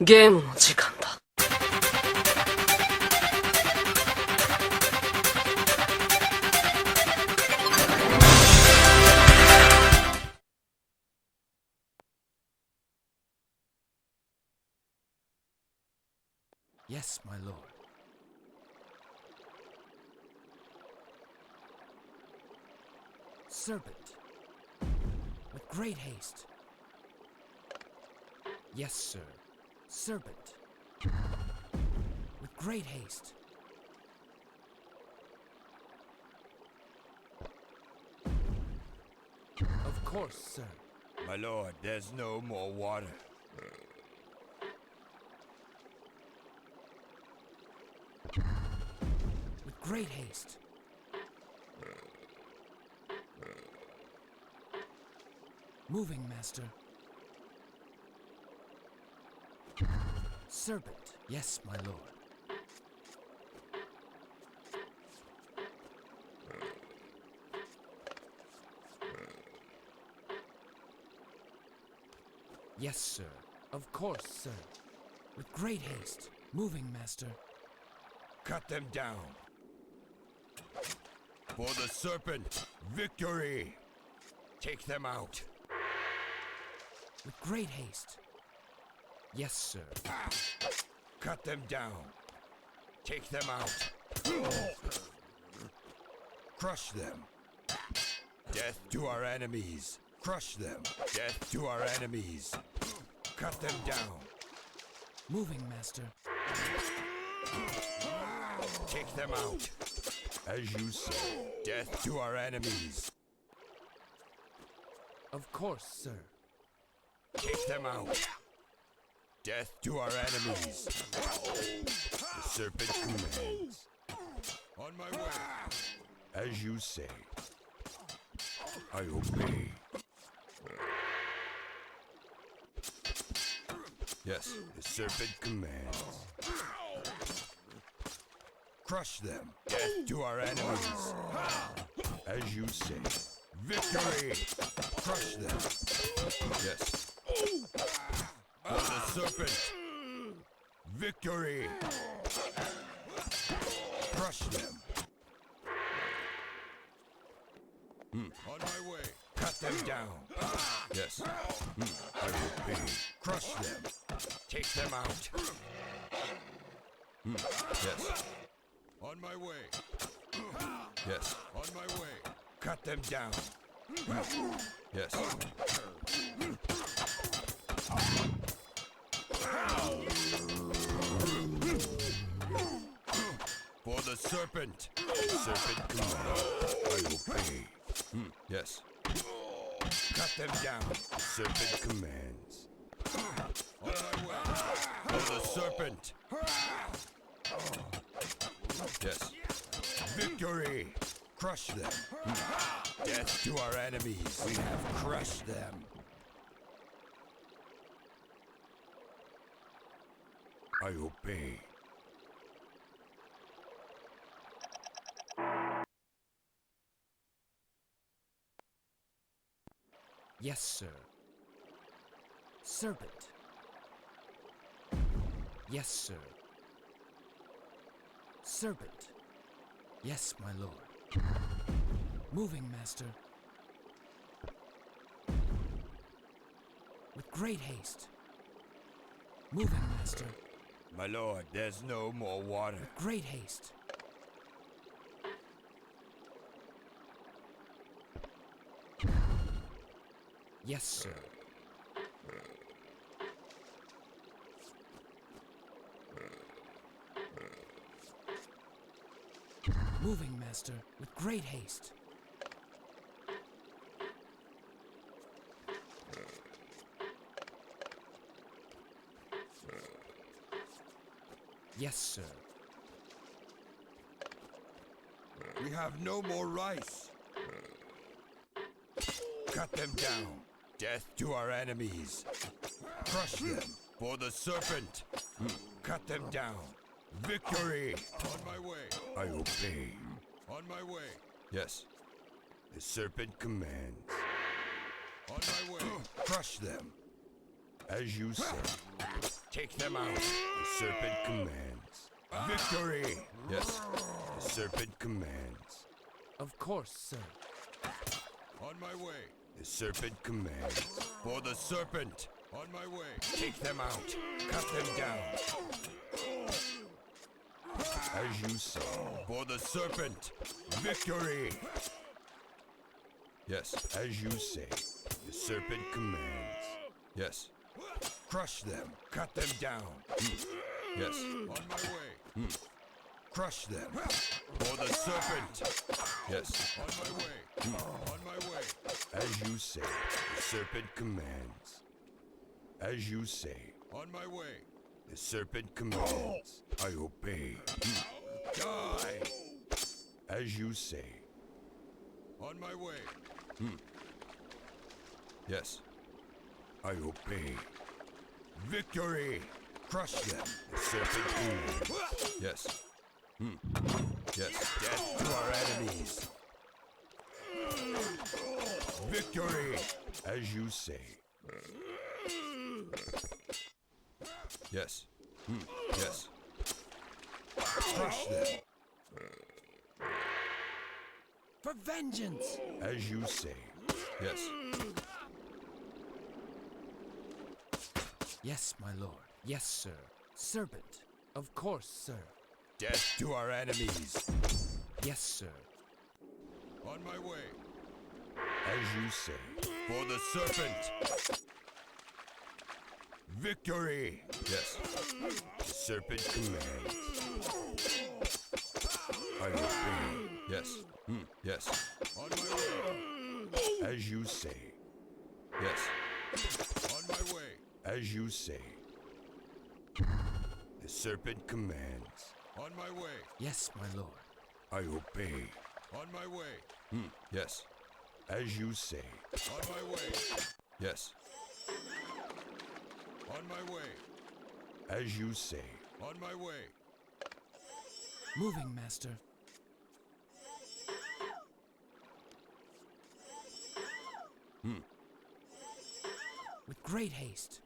ゲームの時間だ。Yes, my lord. Serpent. With great haste. Yes, sir. Serpent. With great haste. Of course, sir. My lord, there's no more water. With great haste. Moving, master. Serpent. Yes, my lord. Yes, sir. Of course, sir. With great haste. Moving, master. Cut them down. For the serpent, victory! Take them out. With great haste. Yes, sir. Cut them down. Take them out. Crush them. Death to our enemies. Crush them. Death to our enemies. Cut them down. Moving, master. Take them out. As you say, death to our enemies. Of course, sir. Take them out. Death to our enemies. The serpent commands. On my way. As you say. I obey. Yes, the serpent commands. Crush them. Death to our enemies. As you say. Victory! Crush them. Yes. For the serpent. Victory! Crush them. On my way. Cut them down. Yes. I obey. Crush them. Take them out. Yes. On my way. Yes. On my way. Cut them down. Yes. For the serpent. Serpent command. I obey. Yes. Cut them down. Serpent commands. On my way. For the serpent. Yes. Victory. Crush them. Death to our enemies. We have crushed them. I obey. Yes, sir. Serpent. Yes, sir. Serpent. Yes, my lord. Moving, master. With great haste. Moving, master. My lord, there's no more water. With great haste. Yes, sir. Moving, master, with great haste. Yes, sir. We have no more rice. Cut them down. Death to our enemies. Crush them. For the serpent. Cut them down. Victory! On my way. I obey. On my way. Yes. The serpent commands. On my way. Crush them. As you say. Take them out. The serpent commands. Victory! Yes, the serpent commands. Of course, sir. On my way. The serpent commands. For the serpent! On my way. Take them out. Cut them down. As you say. For the serpent! Victory! Yes, as you say. The serpent commands. Yes. Crush them. Cut them down. Yes. On my way. Crush them. For the serpent. Yes. On my way. On my way. As you say. The serpent commands. As you say. On my way. The serpent commands. I obey. Die! As you say. On my way. Yes. I obey. Victory! Crush them. The serpent commands. Yes. Yes. Death to our enemies. Victory! As you say. Yes. Yes. Crush them. For vengeance! As you say. Yes. Yes, my lord. Yes, sir. Serpent. Of course, sir. Death to our enemies. Yes, sir. On my way. As you say. For the serpent. Victory! Yes. The serpent commands. I obey. Yes. Yes. On my way. As you say. Yes. On my way. As you say. The serpent commands. On my way. Yes, my lord. I obey. On my way. Yes. As you say. On my way. Yes. On my way. As you say. On my way. Moving, master. With great haste.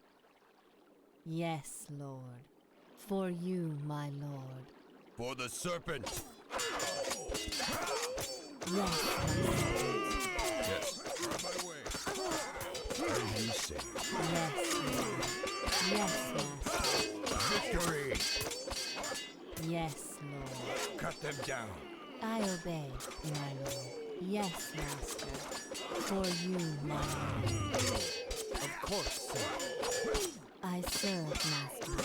Yes, Lord. For you, my Lord. For the serpent. Yes, my servant. Yes. On my way. As you say. Yes, Lord. Yes, Master. Victory! Yes, Lord. Cut them down. I obey, my Lord. Yes, Master. For you, my Lord. Of course, sir. I serve, Master.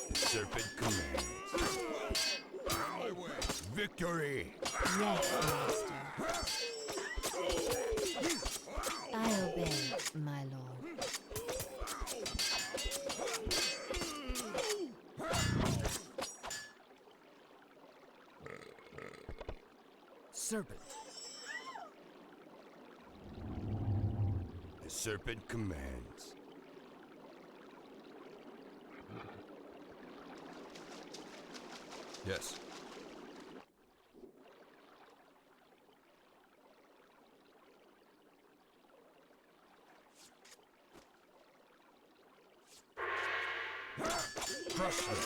The serpent commands. On my way. Victory! Yes, Master. I obey, my Lord. Serpent. The serpent commands. Yes. Crush them.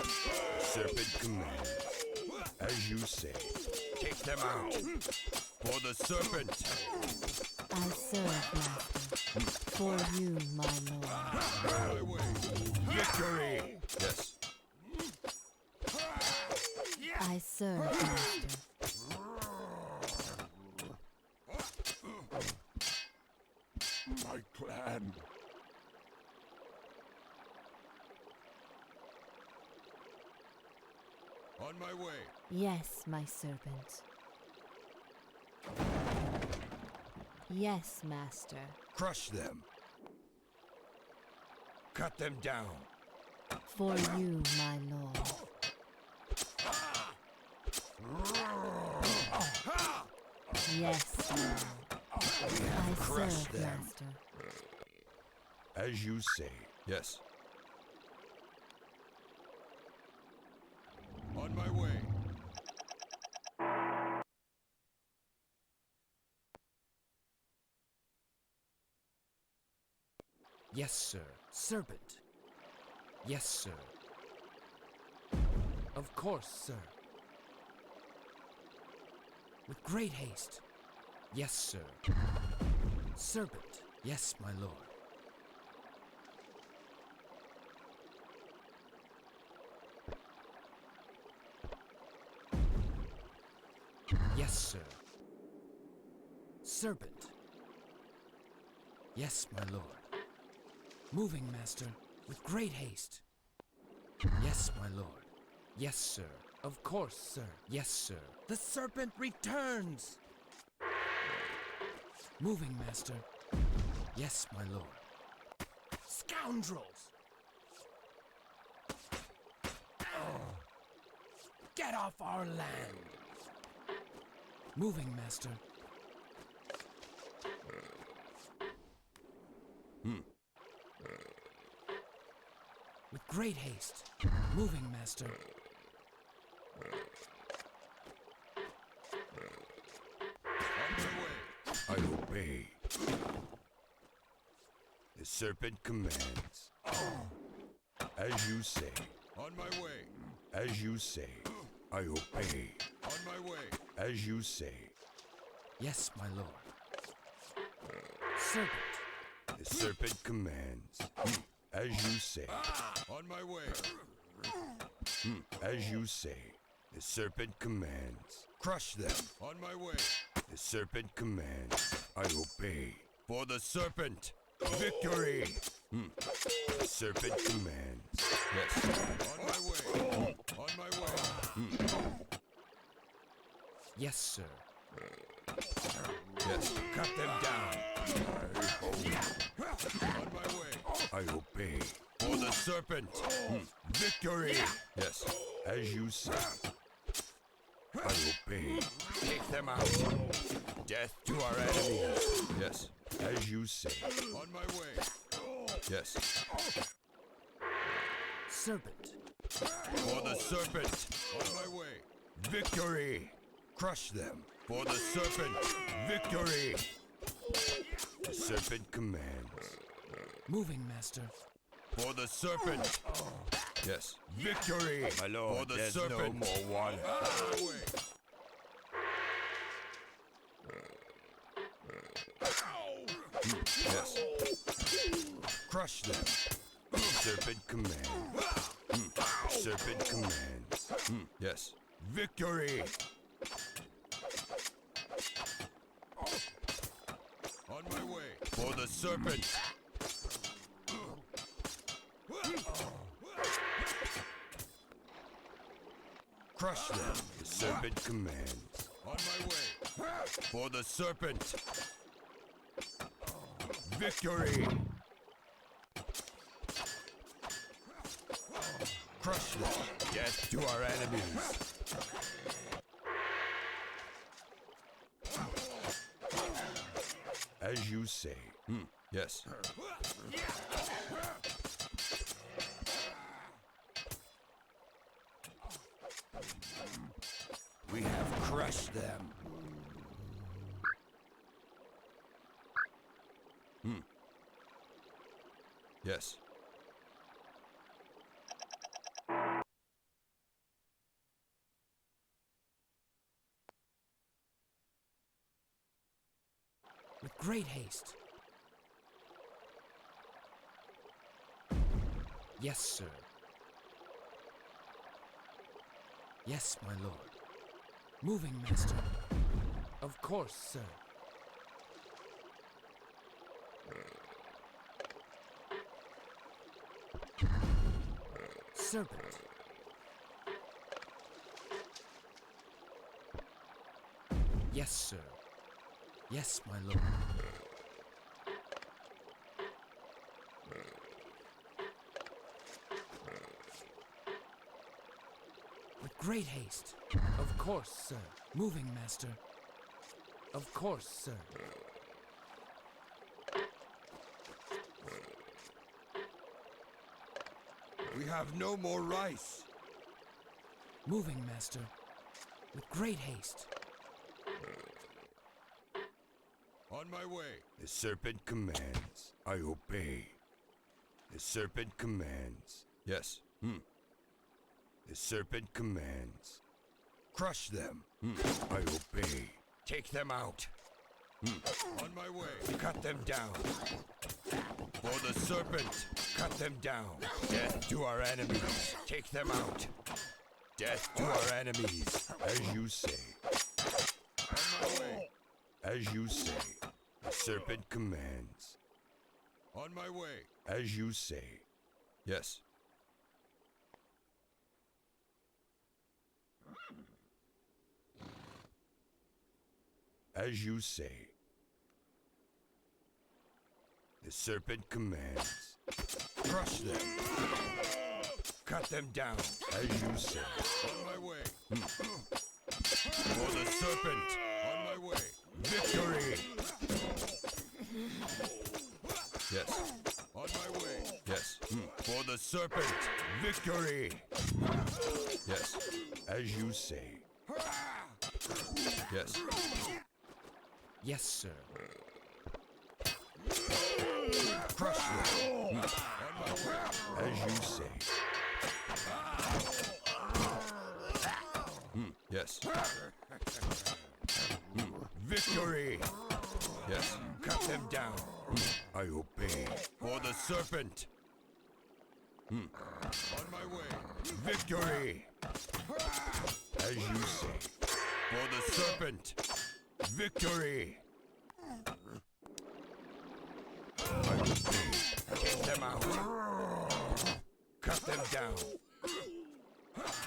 The serpent commands. As you say. Take them out. For the serpent. I serve, Master. For you, my Lord. Victory! Yes. I serve, Master. My clan. On my way. Yes, my servant. Yes, Master. Crush them. Cut them down. For you, my Lord. Yes, Lord. I crushed serve, them. Master. As you say. Yes. On my way. Yes, sir. Serpent. Yes, sir. Of course, sir. With great haste. Yes, sir. Serpent. Yes, my lord. Yes, sir. Serpent. Yes, my lord. Moving, master, with great haste. Yes, my lord. Yes, sir. Of course, sir. Yes, sir. The serpent returns! Moving, master. Yes, my lord. Scoundrels! Get off our land! Moving, master. With great haste. Moving, master. On my way. I obey. The serpent commands. As you say. On my way. As you say. I obey. On my way. As you say. Yes, my lord. Serpent. The serpent commands. As you say. On my way. As you say. The serpent commands. Crush them. On my way. The serpent commands. I obey. For the serpent. Victory. The serpent commands. Yes. On my way. On my way. Yes, sir. Yes. Cut them down. On my way. I obey. For the serpent. Victory. Yes. As you say. I obey. Take them out. Death to our enemies. Yes. As you say. On my way. Yes. Serpent. For the serpent. On my way. Victory. Crush them. For the serpent. Victory. The serpent commands. Moving, master. For the serpent. Yes. Victory. My lord, for the there's serpent. No more water. Yes. Crush them. Serpent commands. Serpent commands. Yes. Victory. On my way. For the serpent. Crush them. The serpent commands. On my way. For the serpent. Victory. Crush them. Death to our enemies. As you say. Yes. We have crushed them. Yes. With great haste. Yes, sir. Yes, my lord. Moving, master. Of course, sir. Serpent. Yes, sir. Yes, my lord. With great haste. Of course, sir. Moving, master. Of course, sir. We have no more rice. Moving, master. With great haste. On my way. The serpent commands. I obey. The serpent commands. Yes. The The serpent commands. Crush them. I obey. Take them out. On my way. Cut them down. For the serpent, cut them down. Death to our enemies. Take them out. Death to our enemies. As you say. On my way. As you say. The serpent commands. On my way. As you say. Yes. As you say. The serpent commands. Crush them. Cut them down. As you say. On my way. For the serpent. On my way. Victory. Yes. On my way. Yes. For the serpent. Victory. Yes. As you say. Yes. Yes, sir. Crush them. As you say. Yes. Victory. Yes. Cut them down. I obey. For the serpent. On my way. Victory. As you say. For the serpent. Victory. I obey. Take them out. Cut them down.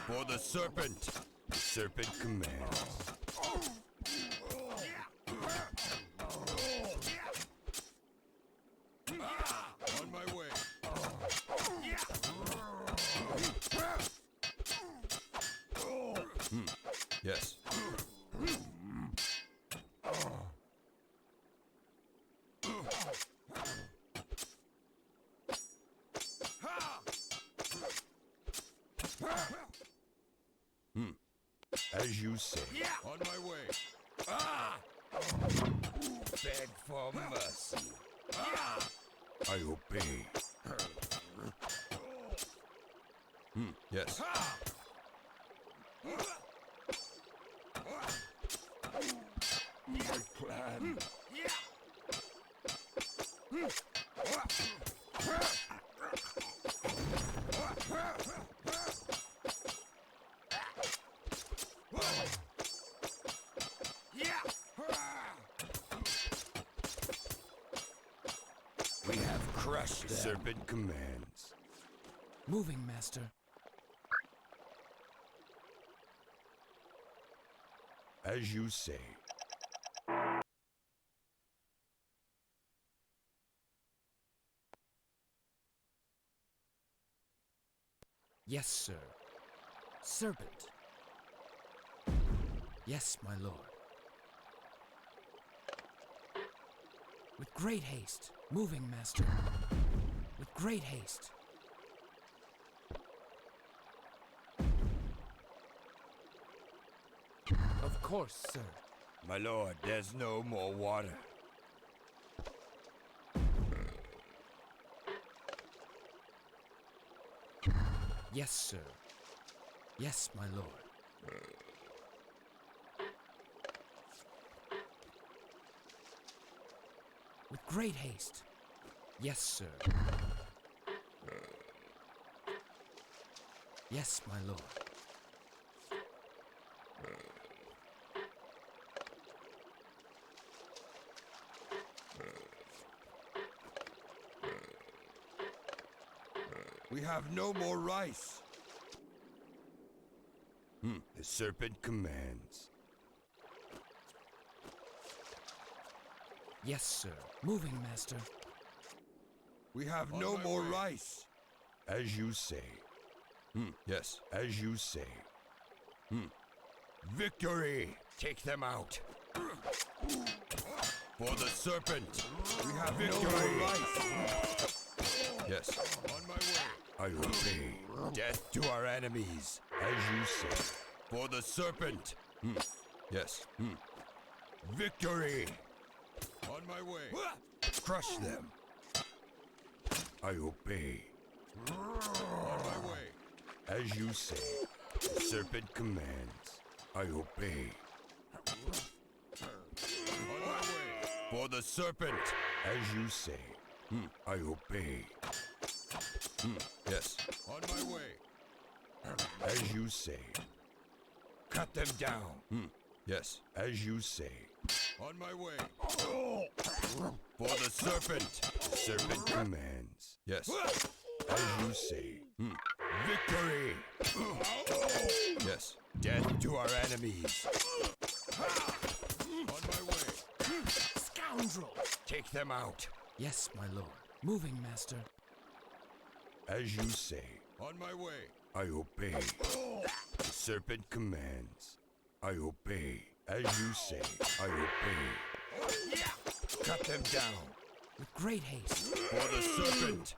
For the serpent. The serpent commands. On my way. Yes. As you say. On my way. Beg for mercy. I obey. Yes. My plan. We have crushed them. Serpent commands. Moving, Master. As you say. Yes, sir. Serpent. Yes, my lord. With great haste. Moving, Master. With great haste. Of course, sir. My lord, there's no more water. Yes, sir. Yes, my lord. With great haste. Yes, sir. Yes, my lord. We have no more rice. The serpent commands. Yes, sir. Moving, Master. We have no more rice. As you say. Yes, as you say. Victory! Take them out. For the serpent. We have victory. No more rice. Yes. On my way. I obey. Death to our enemies. As you say. For the serpent. Yes. Victory! On my way. Crush them. I obey. On my way. As you say. The serpent commands. I obey. On my way. For the serpent, as you say. I obey. Yes. On my way. As you say. Cut them down. Yes, as you say. On my way. For the serpent. The serpent commands. Yes. As you say. Victory! Yes. Death to our enemies. On my way. Scoundrel! Take them out. Yes, my lord. Moving, master. As you say. On my way. I obey. The serpent commands. I obey. As you say. I obey. Cut them down. With great haste. For the serpent.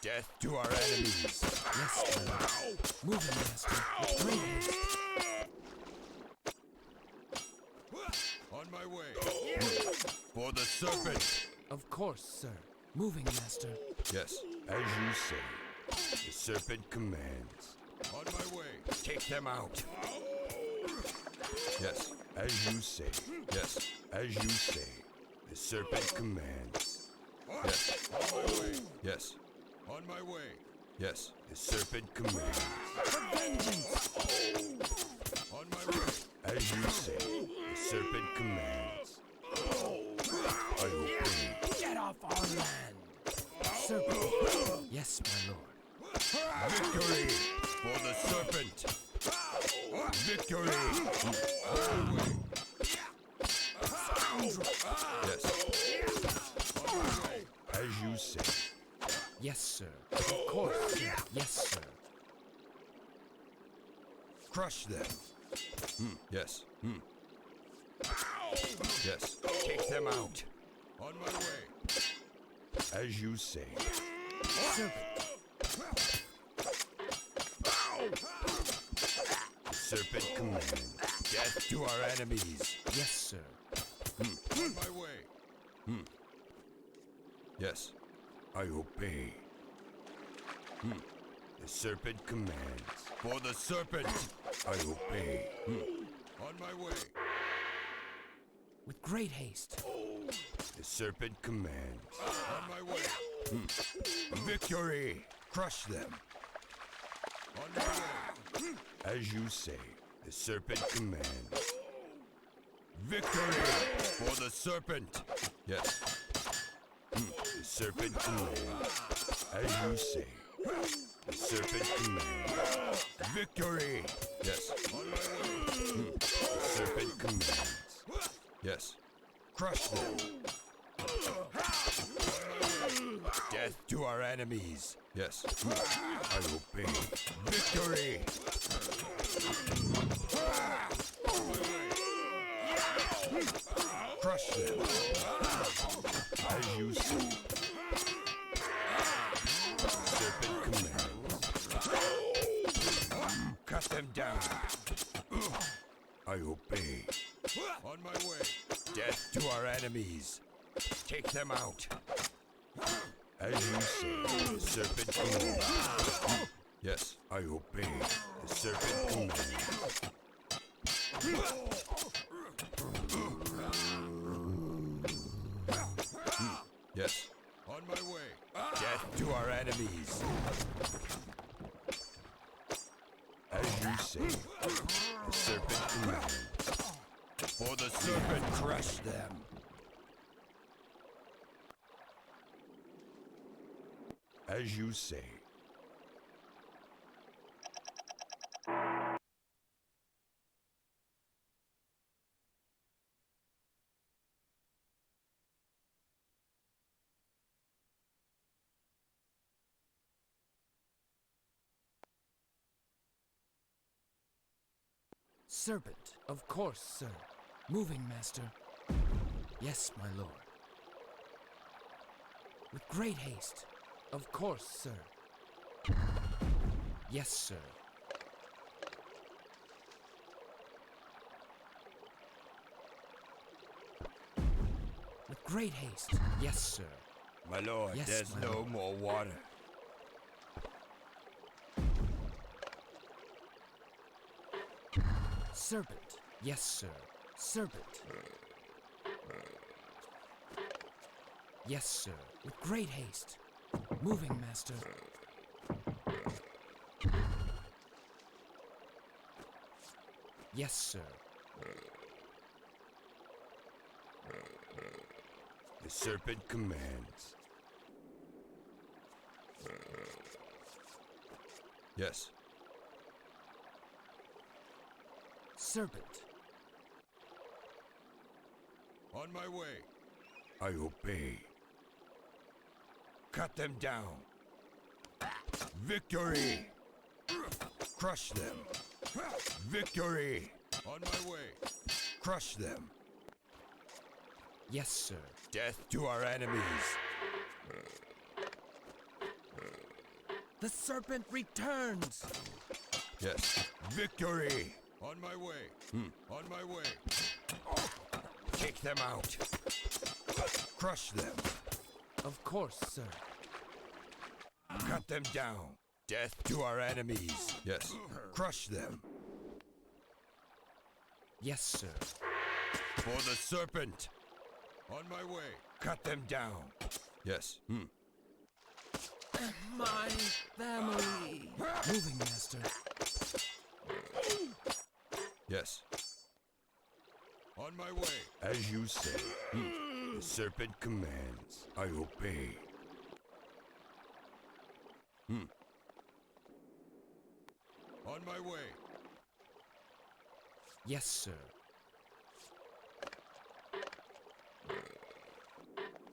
Death to our enemies. Yes, my lord. Moving, master. With great haste. On my way. For the serpent. Of course, sir. Moving, master. Yes, as you say. The serpent commands. On my way. Take them out. Yes, as you say. Yes, as you say. The serpent commands. Yes. On my way. Yes. On my way. Yes, the serpent commands. For vengeance! On my way. As you say, the serpent commands. I obey. Get off our land! Serpent. Yes, my lord. Victory for the serpent. Victory. On my way. Yes. On my way. As you say. Yes, sir. Of course, sir. Yes, sir. Crush them. Yes. Yes. Take them out. On my way. As you say. Serpent. The serpent commands. Death to our enemies. Yes, sir. On my way. Yes. I obey. The serpent commands. For the serpent, I obey. On my way. With great haste. The serpent commands. On my way. Victory! Crush them. On my way. As you say, the serpent commands. Victory for the serpent. Yes. The serpent commands. As you say. The serpent commands. Victory! Yes. On my way. The serpent commands. Yes. Crush them. Death to our enemies. Yes. I obey. Victory! Crush them. As you say. Serpent commands. Cut them down. I obey. On my way. Death to our enemies. Take them out. As you say, the serpent commands. Yes, I obey. The serpent commands. Yes. On my way. Death to our enemies. As you say, the serpent commands. For the serpent, crush them. As you say. Serpent. Of course, sir. Moving, master. Yes, my lord. With great haste. Of course, sir. Yes, sir. With great haste. Yes, sir. My lord, Yes, there's my no lord. more water. Serpent. Yes, sir. Serpent. Yes, sir. With great haste. Moving, master. Yes, sir. The serpent commands. Yes. Serpent. On my way. I obey. Cut them down. Victory! Crush them. Victory! On my way. Crush them. Yes, sir. Death to our enemies. The serpent returns. Yes. Victory! On my way. On my way. Take them out. Crush them. Of course, sir. Cut them down. Death to our enemies. Yes. Crush them. Yes, sir. For the serpent. On my way. Cut them down. Yes. My family. Moving, master. Yes. On my way. As you say. The serpent commands. I obey. On my way. Yes, sir.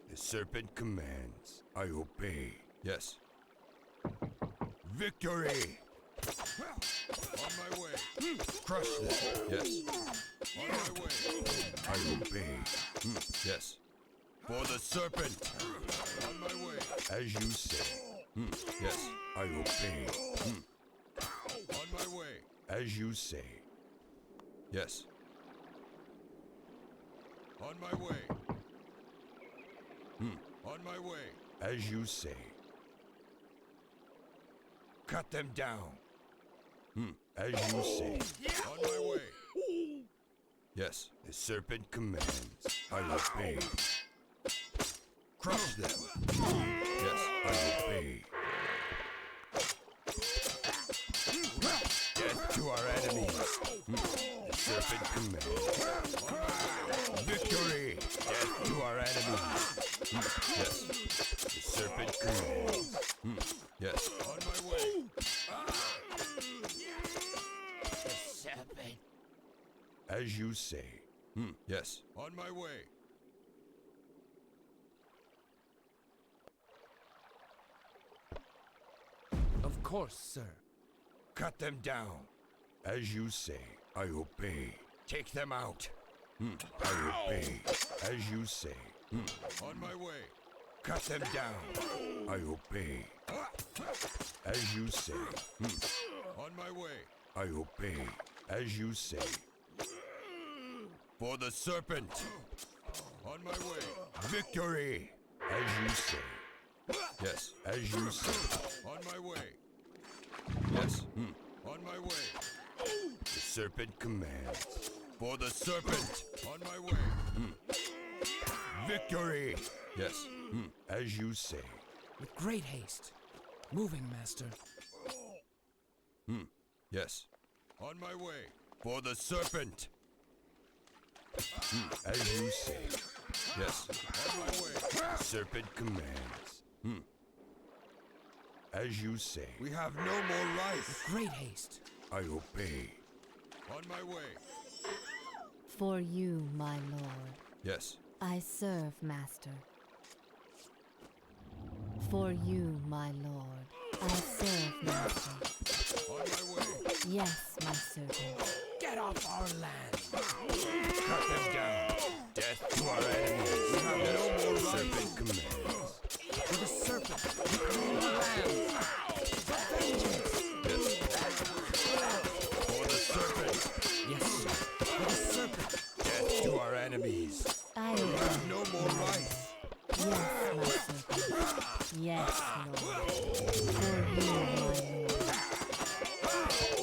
The serpent commands. I obey. Yes. Victory! On my way. Crush them. Yes. On my way. I obey. Yes. For the serpent. On my way. As you say. Yes. I obey. On my way. As you say. Yes. On my way. On my way. As you say. Cut them down. As you say. On my way. Yes. The serpent commands. I obey. Crush them. Yes. I obey. Death to our enemies. The serpent commands. Victory! Death to our enemies. Yes. The serpent commands. Yes. On my way. The serpent. As you say. Yes. On my way. Of course, sir. Cut them down. As you say. I obey. Take them out. I obey. As you say. On my way. Cut them down. I obey. As you say. On my way. I obey. As you say. For the serpent. On my way. Victory. As you say. Yes. As you say. On my way. Yes. On my way. The serpent commands. For the serpent. On my way. Victory. Yes. As you say. With great haste. Moving, master. Yes. On my way. For the serpent. As you say. Yes. On my way. The serpent commands. As you say. We have no more life. With great haste. I obey. On my way. For you, my lord, Yes. I serve, master. For you, my lord, I serve, master. On my way. Yes, my servant. Get off our land. Cut them down. Death to our enemies. We have no more serpent commands. For the serpent, we claim the land. For vengeance. Yes. For the serpent. Yes, sir. For the serpent. Death to our enemies. I We obey. have no more life. Yes, my servant. Yes, lord. For you, my lord.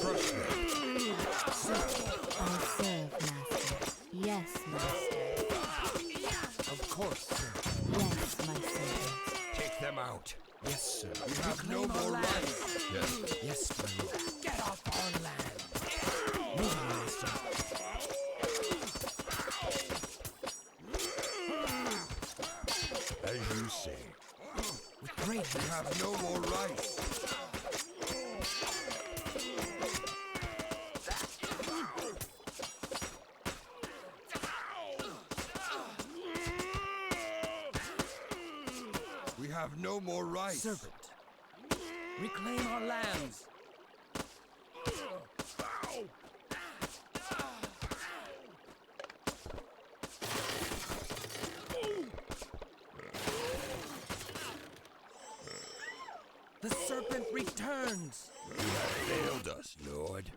Crush them. I course, sir. Yes, my servant. Take them out. Yes, sir. We have no Reclaim our more land. rights. Yes. Yes, my lord. Get off our land. Moving, master. As you say. With great We haste. have no more rights. We have no more rights. Serpent. Reclaim our lands. The serpent returns. You have failed us, Lord.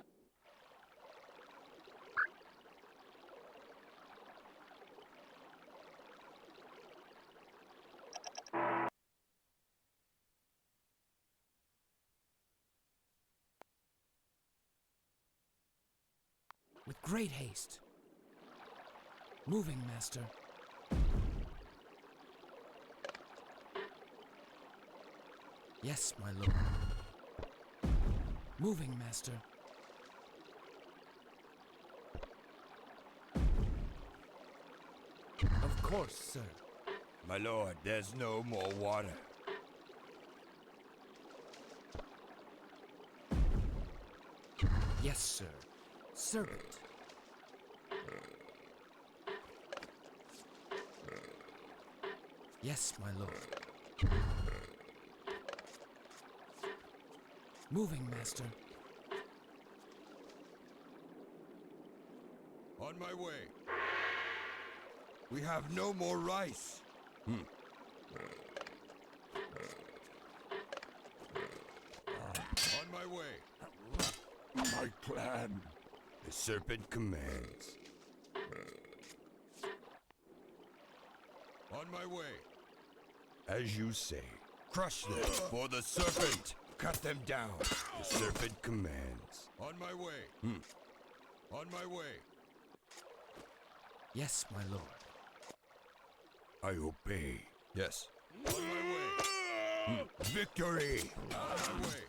With great haste. Moving, master. Yes, my lord. Moving, master. Of course, sir. My lord, there's no more water. Yes, sir. Serpent. Yes, my lord. Moving, master. On my way. We have no more rice. On my way. My plan. The serpent commands. On my way. As you say. Crush them for the serpent. Cut them down. The serpent commands. On my way. On my way. Yes, my lord. I obey. Yes. On my way. Victory! On my way.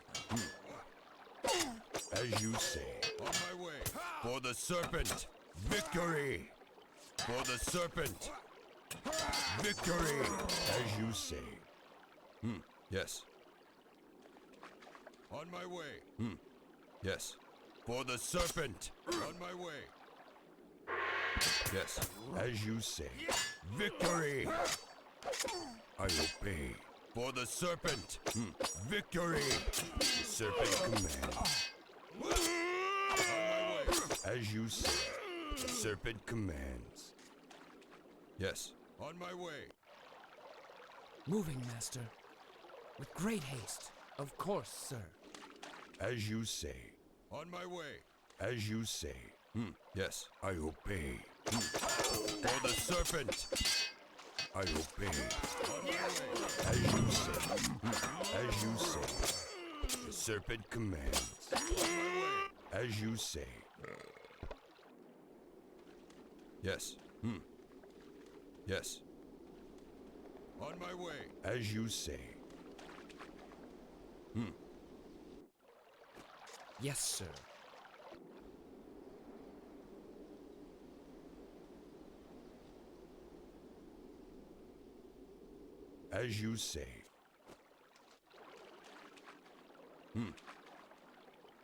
As you say. On my way. For the serpent. Victory! For the serpent. Victory! As you say. Yes. On my way. Yes. For the serpent. On my way. Yes. As you say. Victory! I obey. For the serpent. Victory! The serpent commands. On my way. As you say. The serpent commands. Yes. On my way. Moving, master. With great haste. Of course, sir. As you say. On my way. As you say. Yes, I obey. For the serpent. I obey. On my way. As you say. As you say. The serpent commands. On my way. As you say. Yes. Yes. On my way. As you say. Yes, sir. As you say.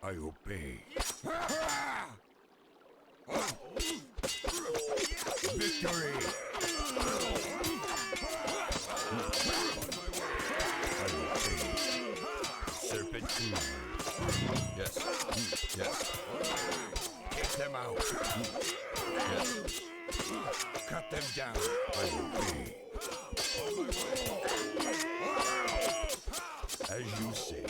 I obey. Victory! I obey. Serpent commands. Yes. Yes. Take them out. Yes. Cut them down. I obey. As you say.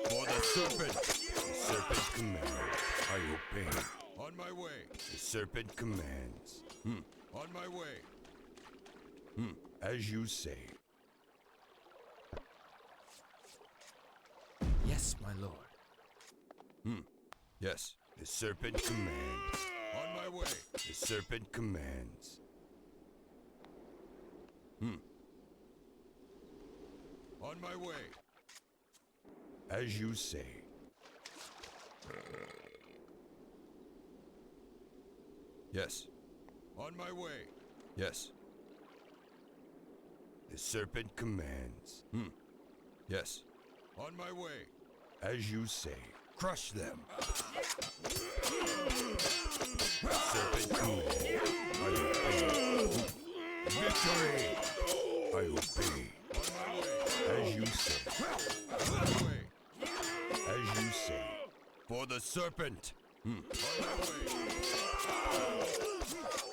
For the serpent. The serpent commands. I obey. On my way. The serpent commands. On my way. As you say. Yes, my lord. Yes. The serpent commands. On my way. The serpent commands. On my way. As you say. Yes. On my way. Yes. The serpent commands. Yes. On my way. As you say. Crush them. Serpent commands. I obey. Victory! I obey. On my way. As you say. On my way. As you say. For the serpent. On my way.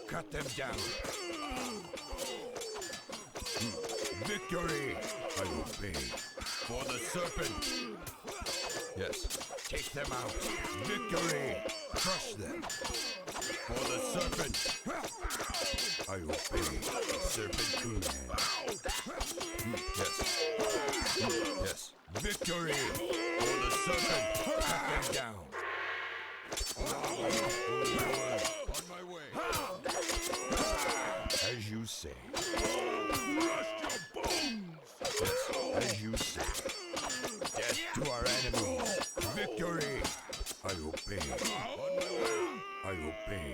Cut them down. Victory! I obey. For the serpent. Yes. Take them out. Victory! Crush them. For the serpent. I obey. The serpent commands. Yes. Yes. Victory! For the serpent. Cut them down. On my way. As you say. Yes, as you say. Death to our enemies. Victory! I obey. On my way. I obey.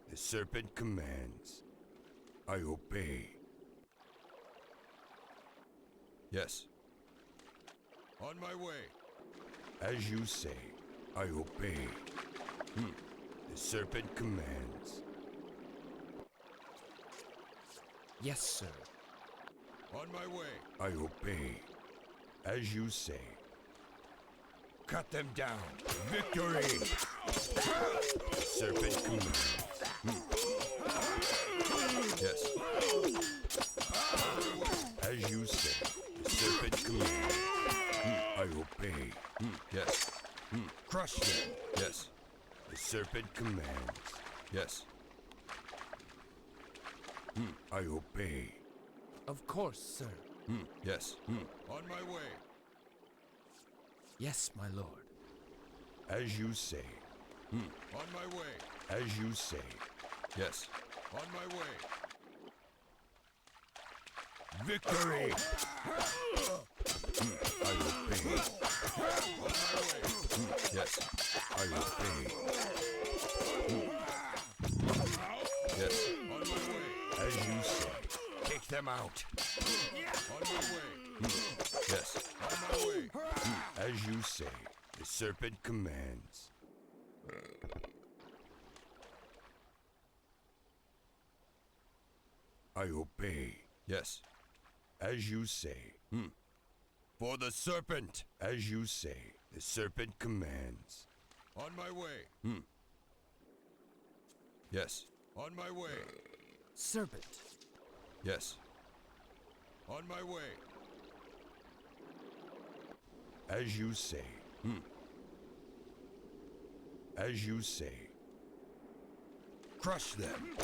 The serpent commands. I obey. Yes. On my way. As you say. I obey. The serpent commands. Yes, sir. On my way. I obey. As you say. Cut them down. Victory! Serpent commands. Yes. As you say. The serpent commands. I obey. Yes. Crush them. Yes. The serpent commands. Yes. I obey. Of course, sir. Yes. On my way. Yes, my lord. As you say. On my way. As you say. Yes. On my way. Victory! I obey. On my way. Yes. I obey. Yes. On my way. As you say. Take them out. On my way. Yes. On my way. As you say. The serpent commands. I obey. Yes. As you say. For the serpent. As you say. The serpent commands. On my way. Yes. On my way. Serpent. Yes. On my way. As you say. As you say. Crush them.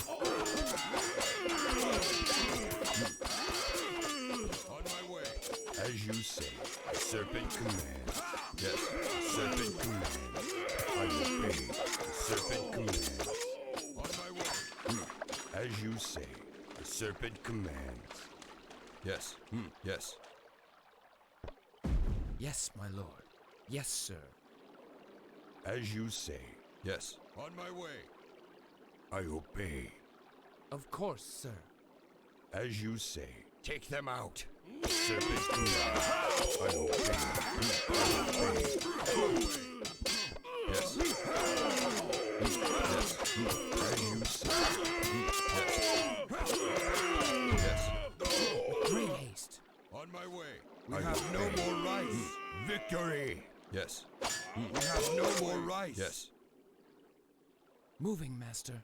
On my way. As you say. The serpent commands. Yes. The serpent commands. I obey. The serpent commands. On my way. As you say. The serpent commands. Yes. Yes. Yes, my lord. Yes, sir. As you say. Yes. On my way. I obey. Of course, sir. As you say. Take them out. Serpent commands. I obey. I obey. Yes. Yes. As you say. Yes. Yes. Great haste. On my way. We have no more rice. Victory. Yes. We have no more rice. Yes. Moving, master.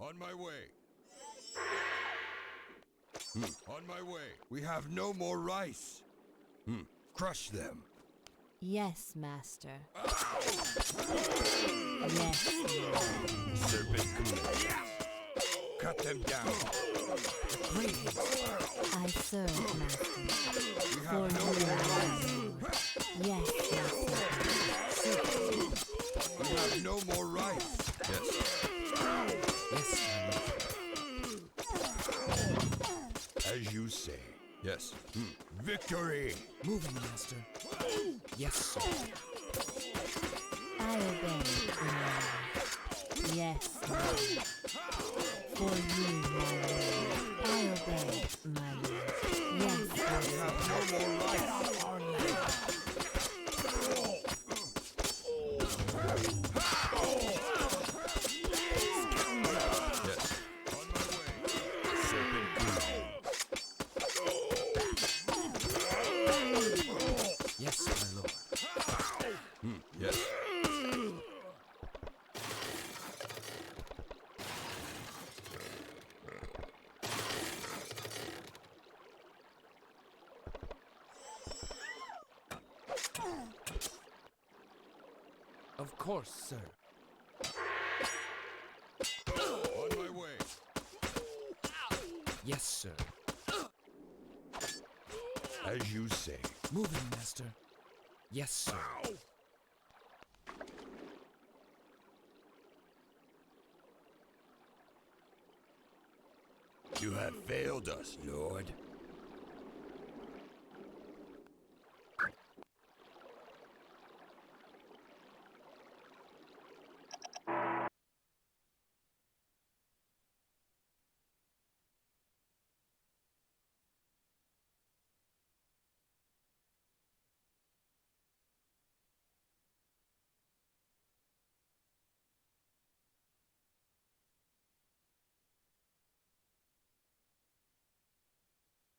On my way. On my way. We have no more rice. Crush them. Yes, master. Yes, Lord. Serpent commands. Cut them down. great haste. I serve, master. We For have no you, more my rights. lord. Yes, master. We have no more rights. Yes. Yes, my lord. As you say. Yes. Victory! Moving, master. Yes, sir. I obey, my lord. Yes, my lord. For you, my lord. I obey, my lord. Yes, We master. have no more rights. Yes. On my way. Serpent Queen. Yes, my lord. Yes. Of course, sir. On my way. Yes, sir. As you say. Moving, master. Yes, sir. You have failed us, Lord.